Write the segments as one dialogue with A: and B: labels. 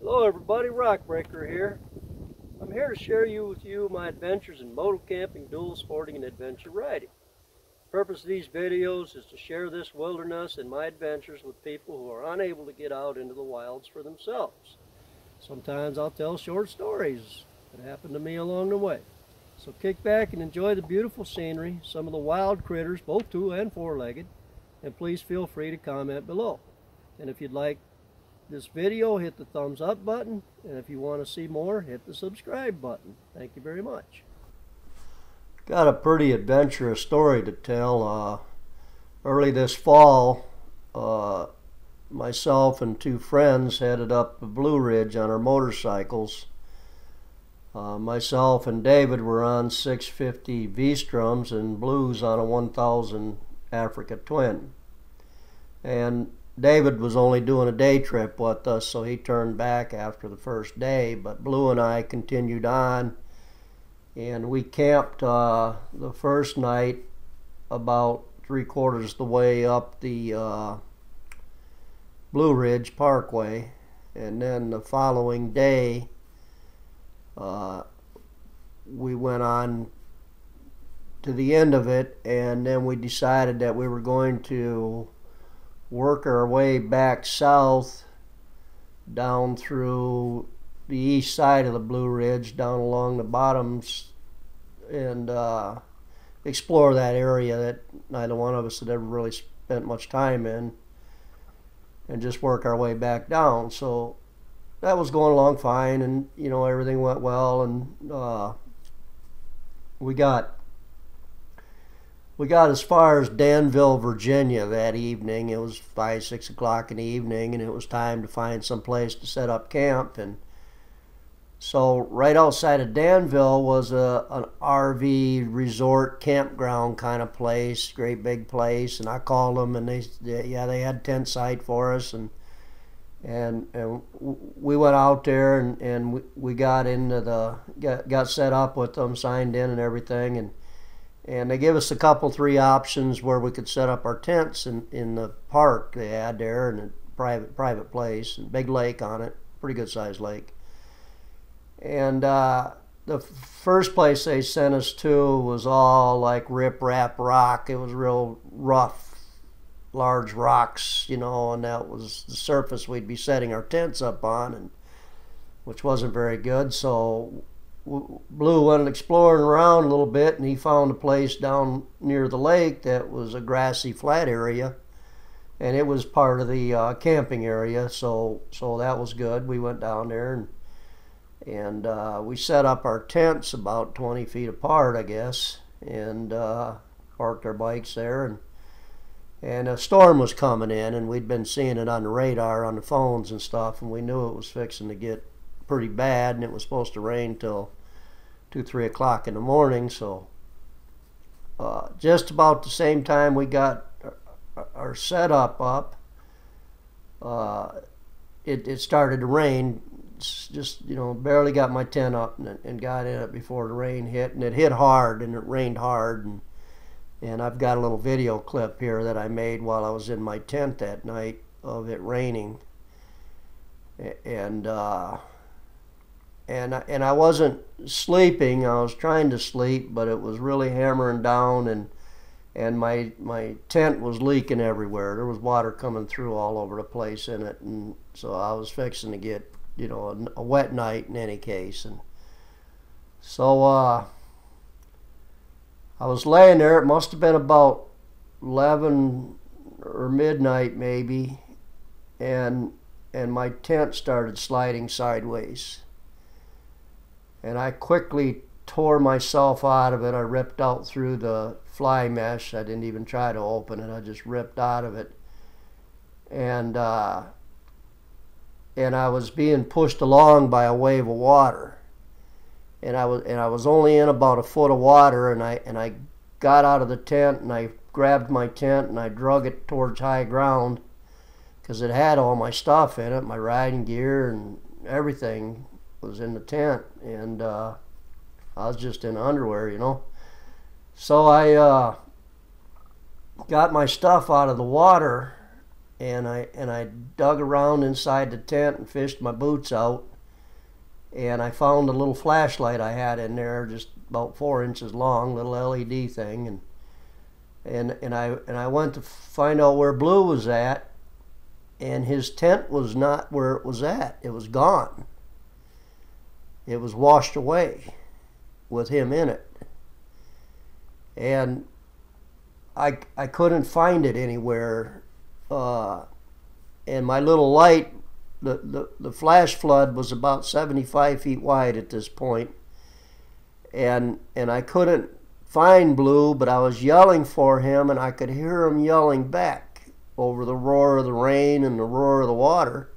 A: Hello everybody, Rockbreaker here. I'm here to share with you my adventures in moto camping, dual sporting, and adventure riding. The purpose of these videos is to share this wilderness and my adventures with people who are unable to get out into the wilds for themselves. Sometimes I'll tell short stories that happened to me along the way. So kick back and enjoy the beautiful scenery, some of the wild critters, both two and four-legged, and please feel free to comment below. And if you'd like this video, hit the thumbs up button, and if you want to see more, hit the subscribe button. Thank you very much. Got a pretty adventurous story to tell. Early this fall, myself and two friends headed up the Blue Ridge on our motorcycles. Myself and David were on 650 V-Strums and Blues on a 1000 Africa Twin. And David was only doing a day trip with us, so he turned back after the first day, but Blue and I continued on, and we camped the first night about 3/4 the way up the Blue Ridge Parkway, and then the following day we went on to the end of it, and then we decided that we were going to work our way back south down through the east side of the Blue Ridge, down along the bottoms, and explore that area that neither one of us had ever really spent much time in, and just work our way back down. So that was going along fine, and everything went well, and we got as far as Danville, Virginia that evening. It was 5, 6 o'clock in the evening, and it was time to find some place to set up camp. And so right outside of Danville was an RV resort campground kind of place, great big place. And I called them, and they had tent site for us, and we went out there, and we got got set up with them, signed in and everything, and they gave us three options where we could set up our tents in the park they had there, in a private place, and big lake on it, pretty good sized lake. And the first place they sent us to was all like rip-rap rock. It was real rough, large rocks, and that was the surface we'd be setting our tents up on, and which wasn't very good. So Blue went exploring around a little bit, and he found a place down near the lake that was a grassy flat area, and it was part of the camping area, so that was good. We went down there, and we set up our tents about 20 feet apart, I guess, and parked our bikes there, and a storm was coming in, and we'd been seeing it on the radar on the phones and stuff, and we knew it was fixing to get pretty bad, and it was supposed to rain till 2, 3 o'clock in the morning. So just about the same time we got our setup up, it started to rain. Just barely got my tent up and got in it before the rain hit, and it hit hard, and it rained hard, and I've got a little video clip here that I made while I was in my tent that night of it raining, and I wasn't sleeping. I was trying to sleep, but it was really hammering down, and my tent was leaking everywhere. There was water coming through all over the place in it, and so I was fixing to get a wet night in any case. And so I was laying there. It must have been about 11 or midnight maybe, and my tent started sliding sideways. And I quickly tore myself out of it. I ripped out through the fly mesh. I didn't even try to open it. I just ripped out of it. And I was being pushed along by a wave of water. And I was only in about a foot of water, and I got out of the tent, and I grabbed my tent, and I drug it towards high ground, because it had all my stuff in it, my riding gear and everything was in the tent, and I was just in underwear, So I got my stuff out of the water, and I dug around inside the tent and fished my boots out, and I found a little flashlight I had in there, just about 4 inches long, little LED thing, and I went to find out where Blue was at, and his tent was not where it was at. It was gone. It was washed away with him in it, and I couldn't find it anywhere. And my little light, the flash flood was about 75 feet wide at this point, and I couldn't find Blue, but I was yelling for him, and I could hear him yelling back over the roar of the rain and the roar of the water,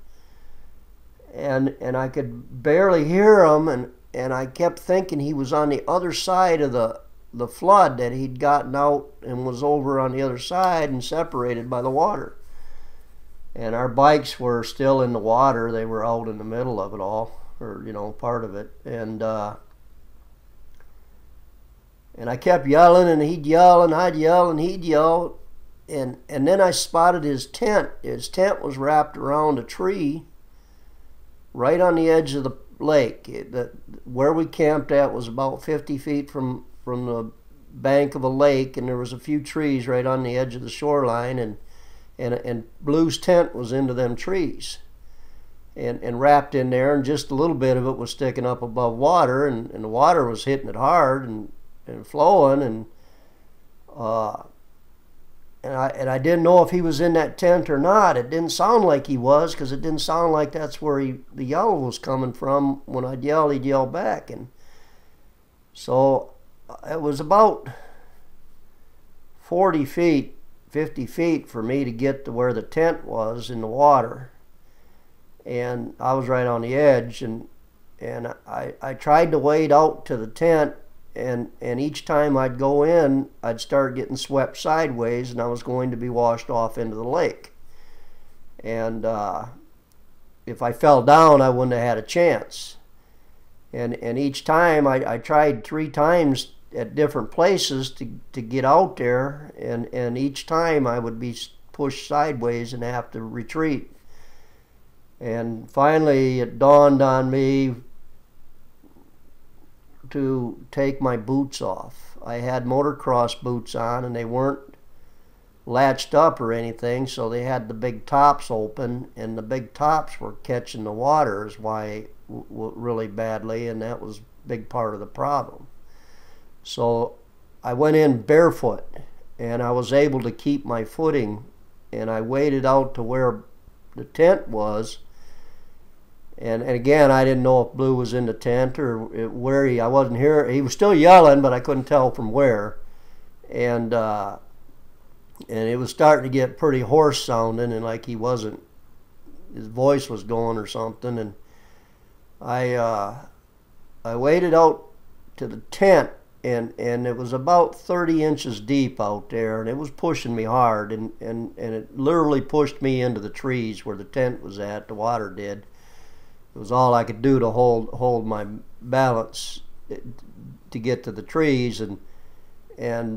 A: and I could barely hear him, and I kept thinking he was on the other side of the flood, that he'd gotten out and was over on the other side and separated by the water. And our bikes were still in the water. They were out in the middle of it all, or part of it. And I kept yelling, and he'd yell, and I'd yell, and he'd yell. And then I spotted his tent. His tent was wrapped around a tree right on the edge of the lake. Where we camped at was about 50 feet from the bank of a lake, and there was a few trees right on the edge of the shoreline, and Blue's tent was into them trees and wrapped in there, and just a little bit of it was sticking up above water, and the water was hitting it hard and flowing, and I didn't know if he was in that tent or not. It didn't sound like he was, because it didn't sound like that's where the yell was coming from. When I'd yell, he'd yell back. And so it was about 40 feet, 50 feet for me to get to where the tent was in the water. And I was right on the edge, and I tried to wade out to the tent, and each time I'd go in, I'd start getting swept sideways, and I was going to be washed off into the lake. And if I fell down, I wouldn't have had a chance. And each time, I tried 3 times at different places to get out there, and each time I would be pushed sideways and have to retreat. And finally it dawned on me to take my boots off. I had motocross boots on, and they weren't latched up or anything, so they had the big tops open, and the big tops were catching the waters really badly, and that was a big part of the problem. So I went in barefoot, and I was able to keep my footing, and I waded out to where the tent was. And again, I didn't know if Blue was in the tent or where I wasn't here. He was still yelling, but I couldn't tell from where. And it was starting to get pretty hoarse sounding, and like he wasn't, his voice was going or something. And I waded out to the tent, and it was about 30 inches deep out there, and it was pushing me hard, and it literally pushed me into the trees where the tent was at. The water did. It was all I could do to hold my balance to get to the trees, and then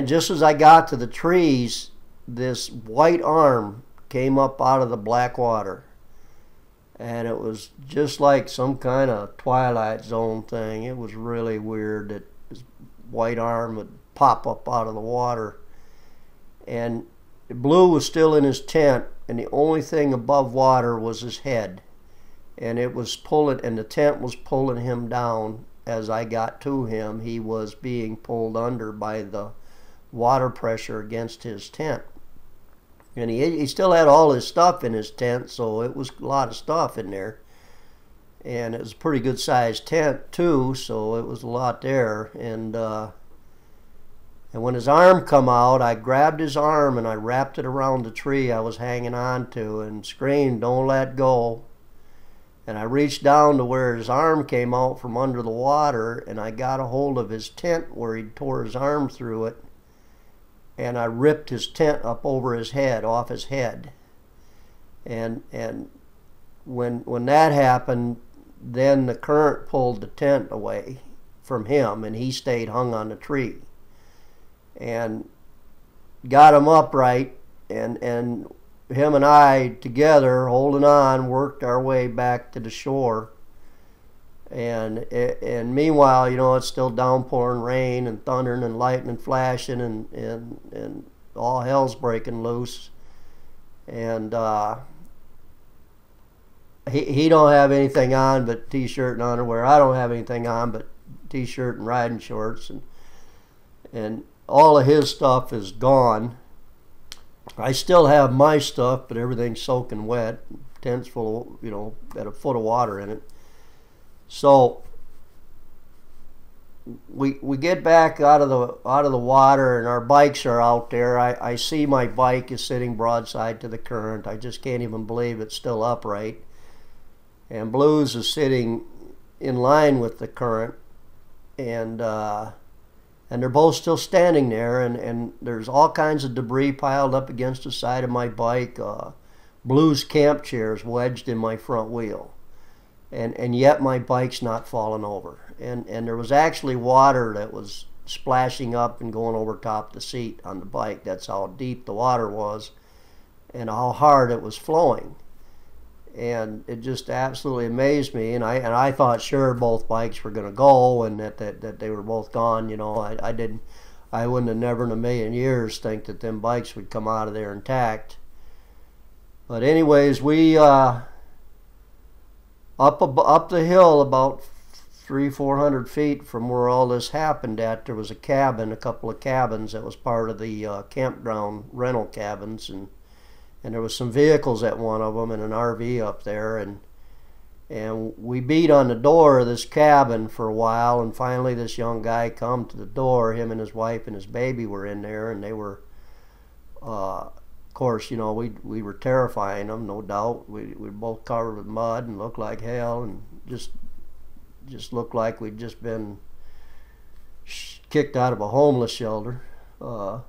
A: just as I got to the trees, this white arm came up out of the black water, and it was just like some kind of Twilight Zone thing. It was really weird that this white arm would pop up out of the water, and Blue was still in his tent, and the only thing above water was his head, and it was pulling, and the tent was pulling him down. As I got to him, he was being pulled under by the water pressure against his tent, and he still had all his stuff in his tent, so it was a lot of stuff in there, and it was a pretty good sized tent too, so it was a lot there. And when his arm come out, I grabbed his arm and I wrapped it around the tree I was hanging on to and screamed, "Don't let go." And I reached down to where his arm came out from under the water, and I got a hold of his tent where he'd tore his arm through it, and I ripped his tent up over his head, off his head. And when that happened, then the current pulled the tent away from him, and he stayed hung on the tree. And got him upright, and him and I together, holding on, worked our way back to the shore. And meanwhile, you know, it's still downpouring rain and thundering and lightning flashing, and all hell's breaking loose. And he don't have anything on but t-shirt and underwear. I don't have anything on but t-shirt and riding shorts, and all of his stuff is gone. I still have my stuff, but everything's soaking wet. Tent's full of, you know, got a foot of water in it. So we get back out of the water, and our bikes are out there. I see my bike is sitting broadside to the current. I just can't even believe it's still upright. And Blues is sitting in line with the current, and they're both still standing there, and there's all kinds of debris piled up against the side of my bike. Blues camp chairs wedged in my front wheel. And yet my bike's not falling over. And there was actually water that was splashing up and going over top the seat on the bike. That's how deep the water was and how hard it was flowing. And it just absolutely amazed me. And I thought sure both bikes were going to go, and that they were both gone. You know, I wouldn't have never in a million years think that them bikes would come out of there intact. But anyways, we up the hill about 300-400 feet from where all this happened at, there was a couple of cabins that was part of the campground rental cabins, and there was some vehicles at one of them and an RV up there, and we beat on the door of this cabin for a while, and finally this young guy come to the door. Him and his wife and his baby were in there, and they were of course, you know, we were terrifying them, no doubt. We were both covered with mud and looked like hell, and just looked like we'd just been kicked out of a homeless shelter. But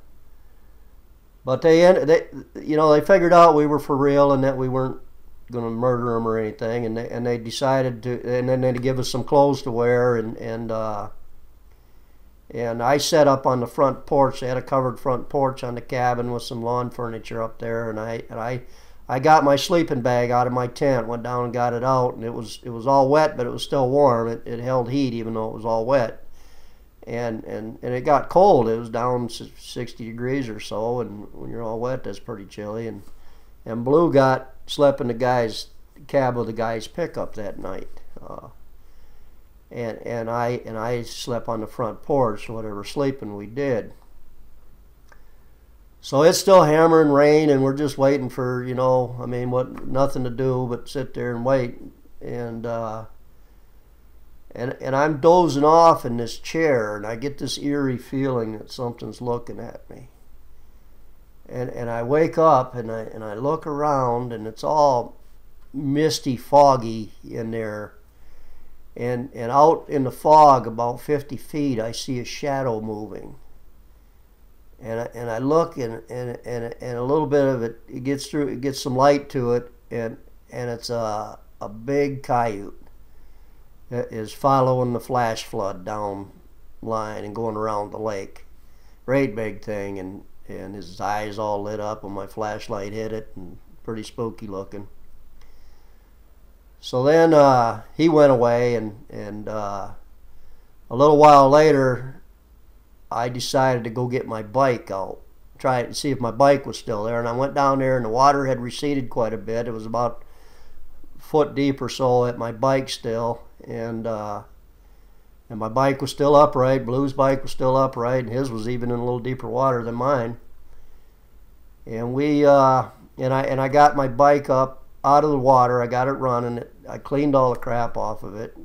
A: they figured out we were for real and that we weren't going to murder them or anything, and they decided to, and then they give us some clothes to wear, and I set up on the front porch. They had a covered front porch on the cabin with some lawn furniture up there, and I got my sleeping bag out of my tent, went down and got it out, and it was all wet, but it was still warm. It held heat even though it was all wet, and it got cold. It was down 60 degrees or so, and when you're all wet, that's pretty chilly. And Blue slept in the cab of the guy's pickup that night. And I slept on the front porch, whatever sleeping we did. So it's still hammering rain, and we're just waiting for, you know, I mean, nothing to do but sit there and wait. And I'm dozing off in this chair, and I get this eerie feeling that something's looking at me. And I wake up, and I look around, and it's all misty, foggy in there. And out in the fog about 50 feet, I see a shadow moving. And I look, and a little bit of it gets through. It gets some light to it, and it's a big coyote that is following the flash flood down line and going around the lake. Great big thing, and his eyes all lit up when my flashlight hit it, and pretty spooky looking. So then he went away, and a little while later, I decided to go get my bike out, try it and see if my bike was still there. And I went down there, and the water had receded quite a bit. It was about a foot deep or so at my bike still, and my bike was still upright. Blue's bike was still upright, and his was even in a little deeper water than mine. And I got my bike up out of the water. I got it running. I cleaned all the crap off of it,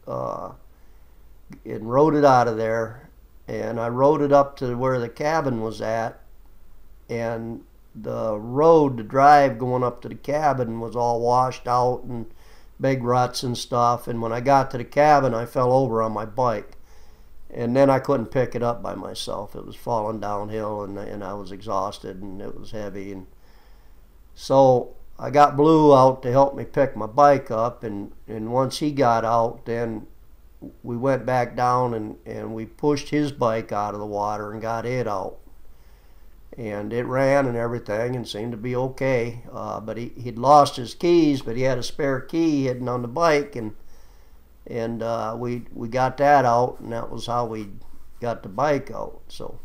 A: and rode it out of there. And I rode it up to where the cabin was at, and the road to drive going up to the cabin was all washed out and big ruts and stuff. And when I got to the cabin, I fell over on my bike, and then I couldn't pick it up by myself. It was falling downhill, and I was exhausted, and it was heavy. And so I got Blue out to help me pick my bike up, and once he got out, then we went back down, and we pushed his bike out of the water and got it out. and it ran and everything and seemed to be okay. But he'd lost his keys, but he had a spare key hidden on the bike, and we got that out, and that was how we got the bike out. So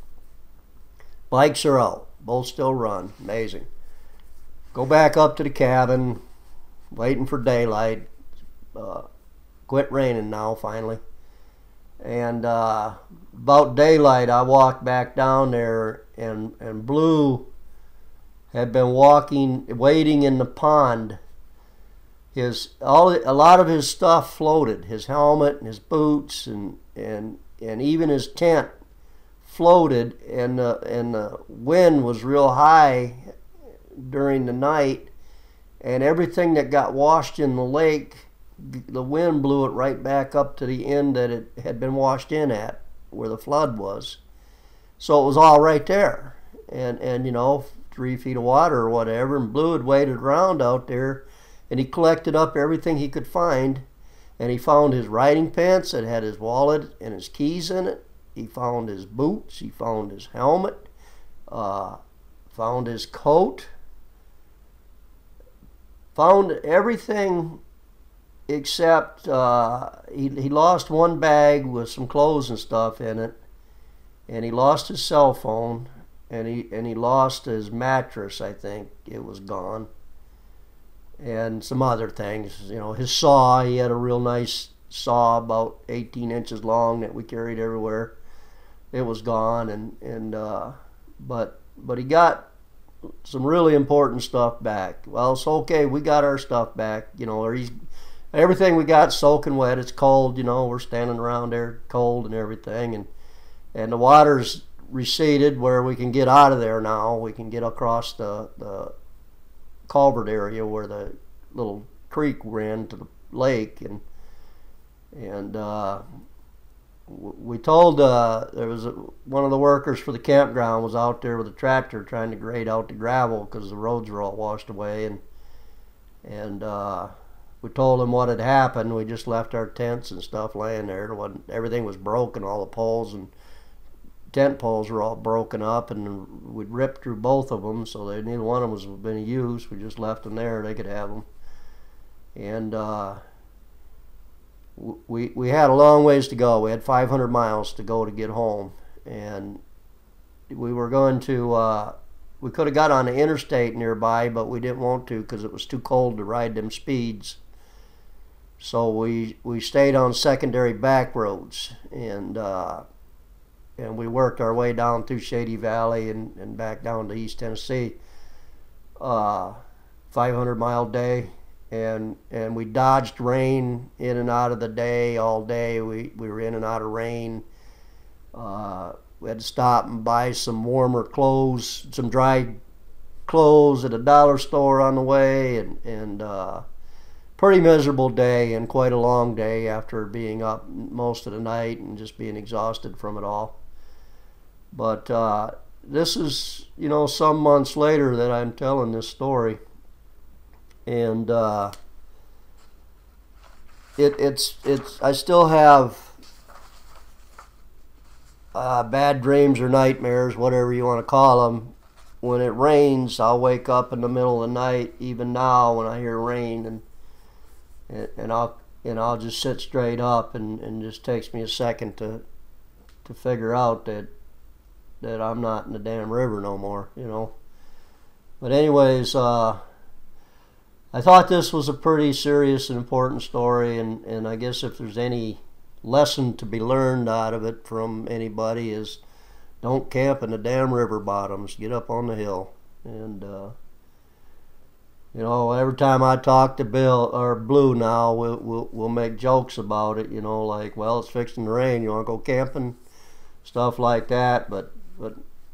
A: bikes are out, both still run. Amazing. Go back up to the cabin, waiting for daylight. Quit raining now finally, and about daylight I walked back down there, and Blue had been waiting in the pond. A lot of his stuff floated, his helmet and his boots and even his tent floated, and the wind was real high during the night, and everything that got washed in the lake, the wind blew it right back up to the end that it had been washed in at, where the flood was. So it was all right there, and 3 feet of water or whatever, and Blue had waited around out there, and he collected up everything he could find, and he found his riding pants that had his wallet and his keys in it. He found his boots, he found his helmet, found his coat, found everything except he lost one bag with some clothes and stuff in it, and he lost his cell phone, and he lost his mattress. I think it was gone, and some other things. His saw. He had a real nice saw, about 18 inches long, that we carried everywhere. It was gone, but he got some really important stuff back. Well, it's okay. We got our stuff back. Everything we got soaking wet. It's cold. We're standing around there cold and everything, and the water's receded where we can get out of there now. We can get across the culvert area where the little creek ran to the lake, and we told there was one of the workers for the campground was out there with a tractor trying to grade out the gravel because the roads were all washed away, and we told him what had happened. We just left our tents and stuff laying there. Everything was broken. All the poles and tent poles were all broken up, and we'd ripped through both of them, so neither one of them was been used. We just left them there. They could have them. And we had a long ways to go. We had 500 miles to go to get home, and we were going to we could have got on the interstate nearby, but we didn't want to because it was too cold to ride them speeds. So we stayed on secondary back roads, and we worked our way down through Shady Valley and back down to East Tennessee. 500-mile day. And we dodged rain in and out of the day all day. We were in and out of rain. We had to stop and buy some warmer clothes, some dry clothes at a dollar store on the way, and pretty miserable day, and quite a long day after being up most of the night and just being exhausted from it all. But this is, some months later that I'm telling this story. And I still have bad dreams or nightmares, whatever you want to call them. When it rains, I'll wake up in the middle of the night, even now when I hear rain, and I'll just sit straight up, and it just takes me a second to figure out that I'm not in the damn river no more, But anyways, I thought this was a pretty serious and important story, and I guess if there's any lesson to be learned out of it from anybody is don't camp in the damn river bottoms. Get up on the hill. And every time I talk to Bill or Blue now, we'll make jokes about it. Like, well, it's fixing to rain. You want to go camping, stuff like that. But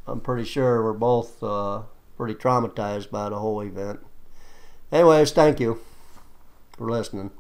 A: I'm pretty sure we're both pretty traumatized by the whole event. Anyways, thank you for listening.